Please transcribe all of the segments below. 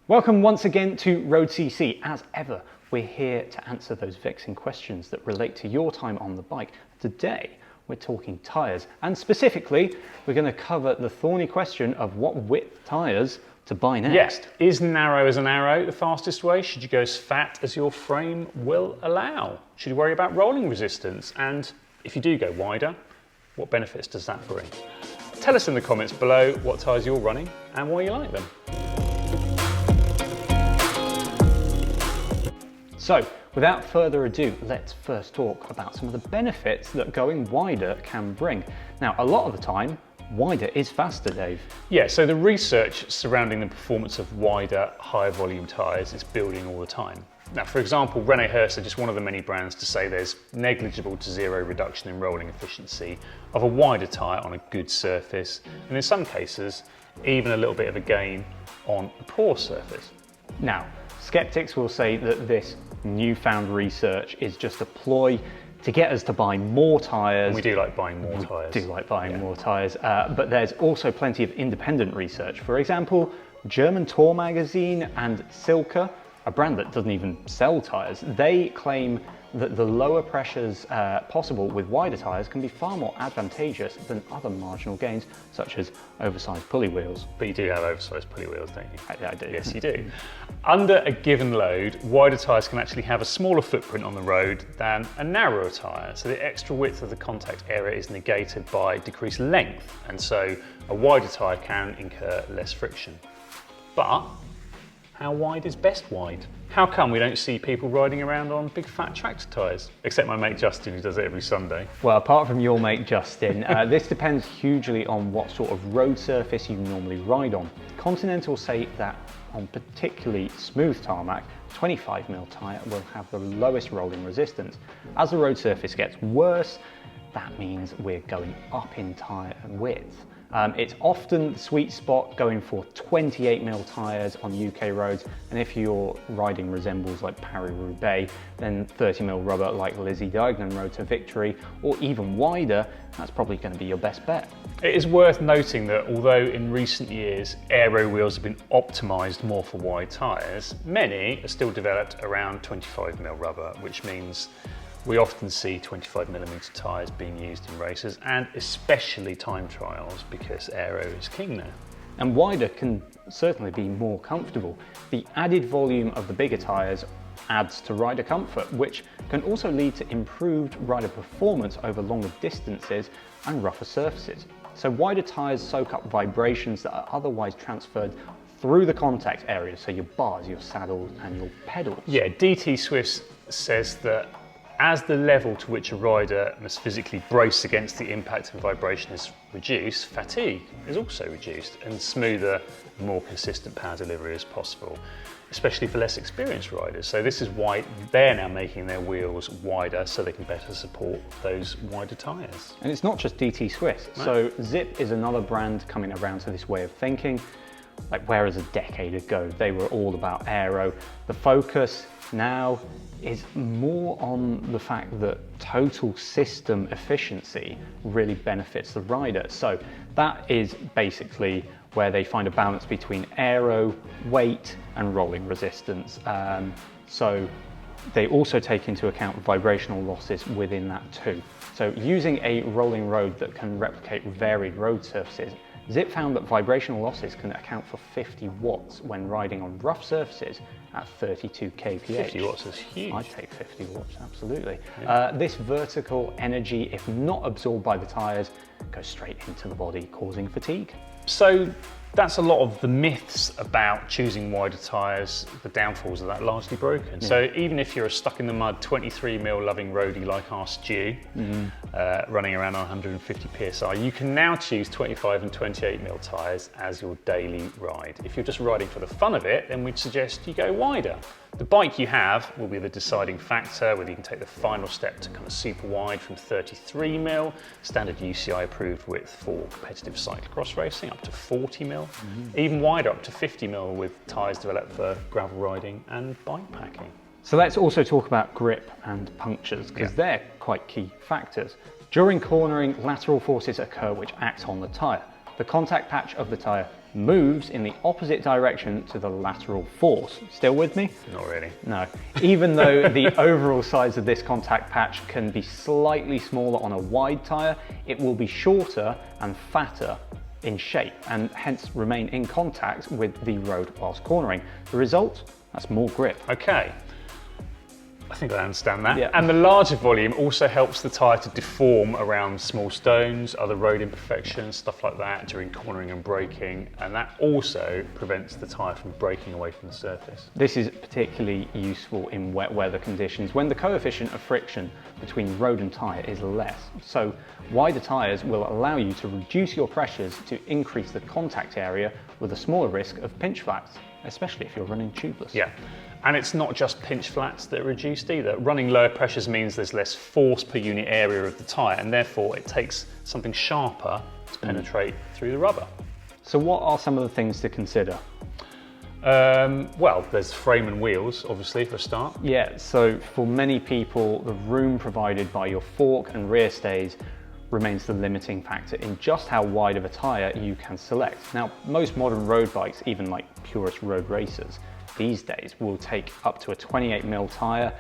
Welcome once again to Road.cc. As ever, we're here to answer those vexing questions that relate to your time on the bike. Today, we're talking tyres, and specifically, we're going to cover the thorny question of what width tyres to buy next. Yes, is narrow as an arrow the fastest way? Should you go as fat as your frame will allow? Should you worry about rolling resistance? And if you do go wider, what benefits does that bring? Tell us in the comments below what tyres you're running and why you like them. So, without further ado, let's first talk about some of the benefits that going wider can bring. Now, a lot of the time, wider is faster, Dave. Yeah, so the research surrounding the performance of wider, higher volume tyres is building all the time. Now, for example, René Hurst are just one of the many brands to say there's negligible to zero reduction in rolling efficiency of a wider tyre on a good surface, and in some cases, even a little bit of a gain on a poor surface. Now, skeptics will say that this newfound research is just a ploy to get us to buy more tyres. And we do like buying more tyres. We do like buying more tyres, but there's also plenty of independent research. For example, German Tour magazine and Silke, a brand that doesn't even sell tyres, they claim that the lower pressures possible with wider tyres can be far more advantageous than other marginal gains, such as oversized pulley wheels. But you do have oversized pulley wheels, don't you? I do. Yes, you do. Under a given load, wider tyres can actually have a smaller footprint on the road than a narrower tyre. So the extra width of the contact area is negated by decreased length, and so a wider tyre can incur less friction. But how wide is best wide? How come we don't see people riding around on big fat tractor tyres? Except my mate Justin, who does it every Sunday. Well, apart from your mate Justin, this depends hugely on what sort of road surface you normally ride on. Continental say that on particularly smooth tarmac, 25mm tyre will have the lowest rolling resistance. As the road surface gets worse, that means we're going up in tyre width. It's often the sweet spot going for 28mm tyres on UK roads, and if your riding resembles like Paris-Roubaix, then 30mm rubber like Lizzie Deignan Road to Victory, or even wider, that's probably going to be your best bet. It is worth noting that although in recent years aero wheels have been optimised more for wide tyres, many are still developed around 25mm rubber, which means we often see 25mm tyres being used in races and especially time trials because aero is king now. And wider can certainly be more comfortable. The added volume of the bigger tyres adds to rider comfort, which can also lead to improved rider performance over longer distances and rougher surfaces. So wider tyres soak up vibrations that are otherwise transferred through the contact area, so your bars, your saddles and your pedals. Yeah, DT Swift says that as the level to which a rider must physically brace against the impact and vibration is reduced, fatigue is also reduced, and smoother, more consistent power delivery is possible, especially for less experienced riders. So this is why they're now making their wheels wider so they can better support those wider tyres. And it's not just DT Swift. No. So Zip is another brand coming around to this way of thinking. Like whereas a decade ago, they were all about aero, the focus now is more on the fact that total system efficiency really benefits the rider. So that is basically where they find a balance between aero, weight and rolling resistance. So they also take into account vibrational losses within that too. So using a rolling road that can replicate varied road surfaces, Zip found that vibrational losses can account for 50 watts when riding on rough surfaces at 32 kph. 50 watts is huge. I'd take 50 watts, absolutely. Yeah. This vertical energy, if not absorbed by the tyres, goes straight into the body, causing fatigue. So that's a lot of the myths about choosing wider tyres, the downfalls of that largely broken. Yeah. So even if you're a stuck in the mud 23mm loving roadie like our Stu, running around on 150 PSI, you can now choose 25 and 28mm tyres as your daily ride. If you're just riding for the fun of it, then we'd suggest you go wider. The bike you have will be the deciding factor, whether you can take the final step to kind of super wide from 33mm, standard UCI approved width for competitive cyclocross racing, up to 40mm, even wider up to 50mm with tyres developed for gravel riding and bike packing. So let's also talk about grip and punctures, because they're quite key factors. During cornering, lateral forces occur which act on the tyre. The contact patch of the tyre moves in the opposite direction to the lateral force. Still with me? Not really. No. Even though the overall size of this contact patch can be slightly smaller on a wide tyre, it will be shorter and fatter in shape and hence remain in contact with the road whilst cornering. The result? That's more grip. Okay. I think I understand that. Yeah. And the larger volume also helps the tyre to deform around small stones, other road imperfections, stuff like that during cornering and braking, and that also prevents the tyre from breaking away from the surface. This is particularly useful in wet weather conditions when the coefficient of friction between road and tyre is less. So wider tyres will allow you to reduce your pressures to increase the contact area with a smaller risk of pinch flats, especially if you're running tubeless. Yeah. And it's not just pinch flats that are reduced either. Running lower pressures means there's less force per unit area of the tyre, and therefore it takes something sharper to penetrate through the rubber. So what are some of the things to consider? Well, there's frame and wheels, obviously, for a start. Yeah, so for many people, the room provided by your fork and rear stays remains the limiting factor in just how wide of a tyre you can select. Now, most modern road bikes, even like purist road racers, these days will take up to a 28mm tyre,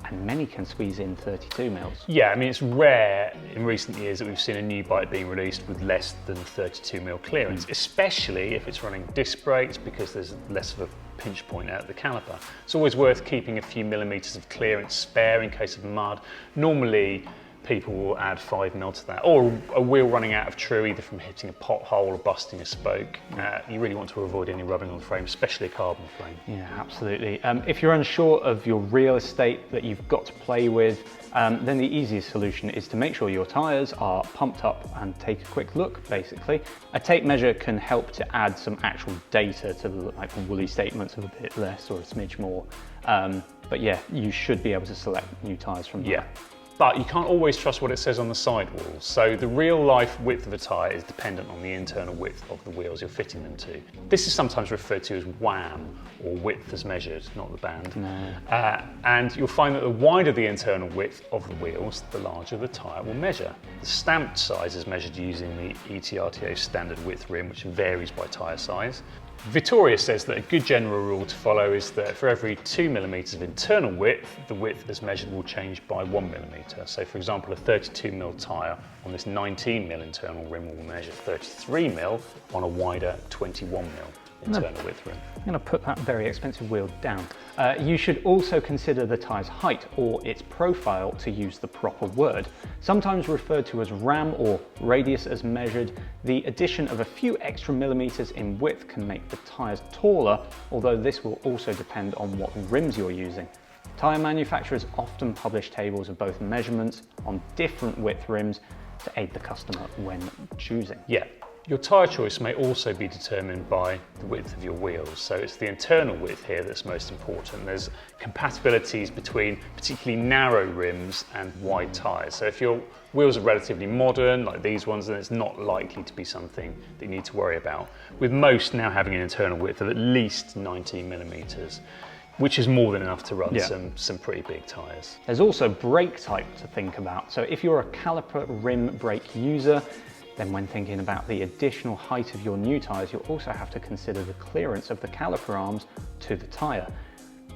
and many can squeeze in 32mm. Yeah, I mean, it's rare in recent years that we've seen a new bike being released with less than 32mm clearance, especially if it's running disc brakes because there's less of a pinch point out of the caliper. It's always worth keeping a few millimetres of clearance spare in case of mud. Normally, people will add 5mm to that, or a wheel running out of true, either from hitting a pothole or busting a spoke. You really want to avoid any rubbing on the frame, especially a carbon frame. Yeah, absolutely. If you're unsure of your real estate that you've got to play with, then the easiest solution is to make sure your tyres are pumped up and take a quick look, basically. A tape measure can help to add some actual data to the like woolly statements of a bit less or a smidge more. But yeah, you should be able to select new tyres from there. Yeah. But you can't always trust what it says on the sidewalls. So the real life width of a tyre is dependent on the internal width of the wheels you're fitting them to. This is sometimes referred to as WAM, or width as measured, not the band. No. And you'll find that the wider the internal width of the wheels, the larger the tyre will measure. The stamped size is measured using the ETRTO standard width rim, which varies by tyre size. Vittoria says that a good general rule to follow is that for every 2mm of internal width, the width as measured will change by 1mm. So for example, a 32mm tyre on this 19mm internal rim will measure 33mm on a wider 21mm internal width rim. I'm going to put that very expensive wheel down. You should also consider the tyre's height or its profile, to use the proper word. Sometimes referred to as ram or radius as measured, the addition of a few extra millimeters in width can make the tyres taller, although this will also depend on what rims you're using. Tyre manufacturers often publish tables of both measurements on different width rims to aid the customer when choosing. Yeah. Your tyre choice may also be determined by the width of your wheels. So it's the internal width here that's most important. There's compatibilities between particularly narrow rims and wide tyres. So if your wheels are relatively modern, like these ones, then it's not likely to be something that you need to worry about. With most now having an internal width of at least 19mm, which is more than enough to run some pretty big tyres. There's also brake type to think about. So if you're a caliper rim brake user, then when thinking about the additional height of your new tyres, you'll also have to consider the clearance of the caliper arms to the tyre.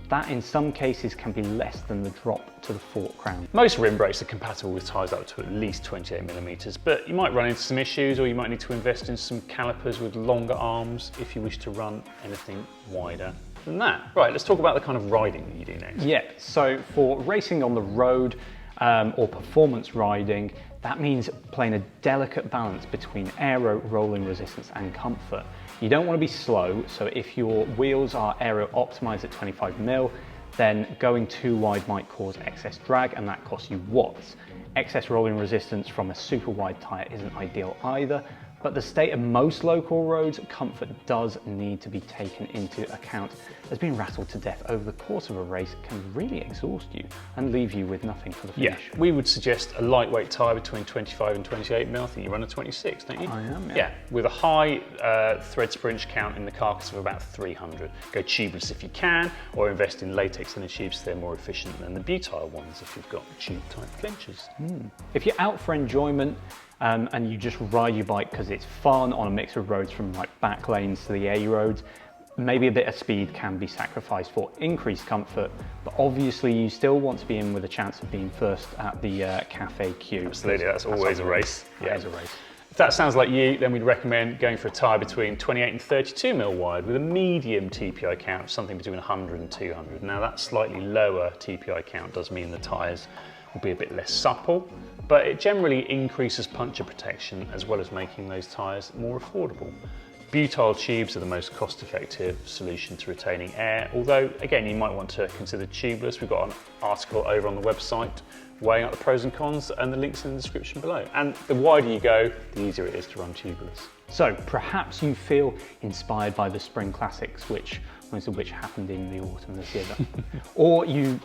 That in some cases can be less than the drop to the fork crown. Most rim brakes are compatible with tyres up to at least 28mm, but you might run into some issues, or you might need to invest in some calipers with longer arms if you wish to run anything wider than that. Right, let's talk about the kind of riding that you do next. Yeah, so for racing on the road or performance riding, that means playing a delicate balance between aero, rolling resistance and comfort. You don't want to be slow, so if your wheels are aero optimized at 25mm, then going too wide might cause excess drag and that costs you watts. Excess rolling resistance from a super wide tyre isn't ideal either, but the state of most local roads, comfort does need to be taken into account, as being rattled to death over the course of a race can really exhaust you and leave you with nothing for the finish. Yeah, we would suggest a lightweight tyre between 25 and 28mm. I think you run a 26, don't you? I am, yeah. Yeah, with a high thread per inch count in the carcass of about 300. Go tubeless if you can, or invest in latex inner tubes, they're more efficient than the butyl ones if you've got tube type clinchers. If you're out for enjoyment and you just ride your bike because it's fun on a mix of roads from like back lanes to the A roads. Maybe a bit of speed can be sacrificed for increased comfort, but obviously you still want to be in with a chance of being first at the cafe queue. Absolutely, that's always a race. Yeah, it's a race. If that sounds like you, then we'd recommend going for a tyre between 28 and 32 mil wide with a medium TPI count of something between 100 and 200. Now that slightly lower TPI count does mean the tyres will be a bit less supple, but it generally increases puncture protection as well as making those tyres more affordable. Butyl tubes are the most cost-effective solution to retaining air, although again you might want to consider tubeless. We've got an article over on the website weighing up the pros and cons, and the link's in the description below. And the wider you go, the easier it is to run tubeless. So perhaps you feel inspired by the spring classics, most of which happened in the autumn this year, or you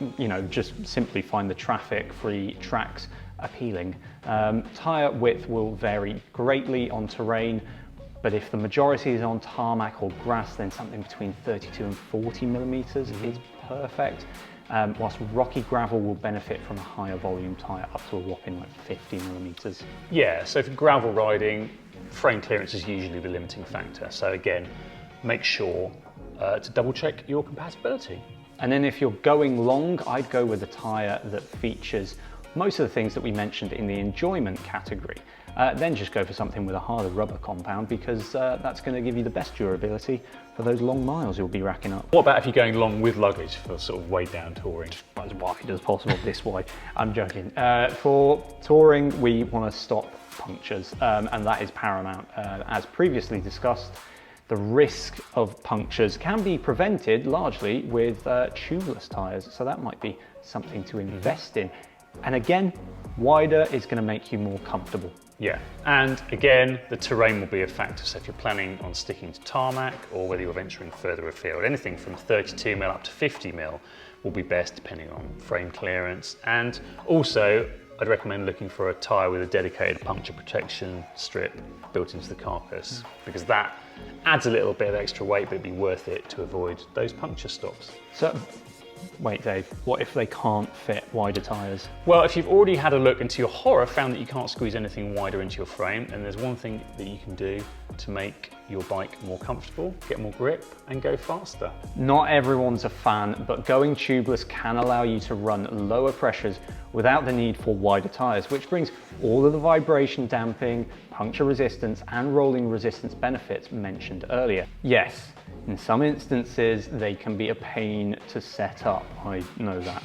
just simply find the traffic-free tracks appealing. Tyre width will vary greatly on terrain, but if the majority is on tarmac or grass, then something between 32 and 40 millimeters is perfect. Whilst rocky gravel will benefit from a higher volume tyre up to a whopping like 50 millimeters. Yeah, so for gravel riding, frame clearance is usually the limiting factor. So again, make sure to double check your compatibility. And then if you're going long, I'd go with a tyre that features most of the things that we mentioned in the enjoyment category. Then just go for something with a harder rubber compound, because that's going to give you the best durability for those long miles you'll be racking up. What about if you're going long with luggage for sort of way down touring? As wide as possible, this wide. I'm joking. For touring, we want to stop punctures, and that is paramount. As previously discussed, the risk of punctures can be prevented largely with tubeless tyres, so that might be something to invest in. And again, wider is going to make you more comfortable. Yeah, and again, the terrain will be a factor. So if you're planning on sticking to tarmac, or whether you're venturing further afield, anything from 32 mil up to 50 mil will be best depending on frame clearance. And also, I'd recommend looking for a tyre with a dedicated puncture protection strip built into the carcass, because that adds a little bit of extra weight, but it'd be worth it to avoid those puncture stops. So, wait Dave, what if they can't fit wider tyres? Well, if you've already had a look and to your horror found that you can't squeeze anything wider into your frame, then there's one thing that you can do to make your bike more comfortable, get more grip and go faster. Not everyone's a fan, but going tubeless can allow you to run lower pressures without the need for wider tyres, which brings all of the vibration damping, puncture resistance and rolling resistance benefits mentioned earlier. Yes, in some instances they can be a pain to set up. I know that,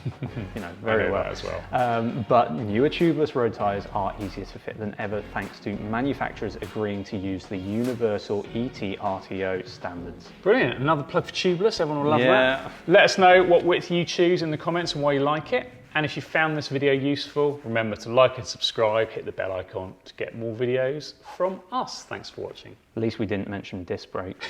very well as well. But newer tubeless road tyres are easier to fit than ever, thanks to manufacturers agreeing to use the universal ET-RTO standards. Brilliant, another plug for tubeless, everyone will love that. Let us know what width you choose in the comments and why you like it. And if you found this video useful, remember to like and subscribe, hit the bell icon to get more videos from us. Thanks for watching. At least we didn't mention disc brakes.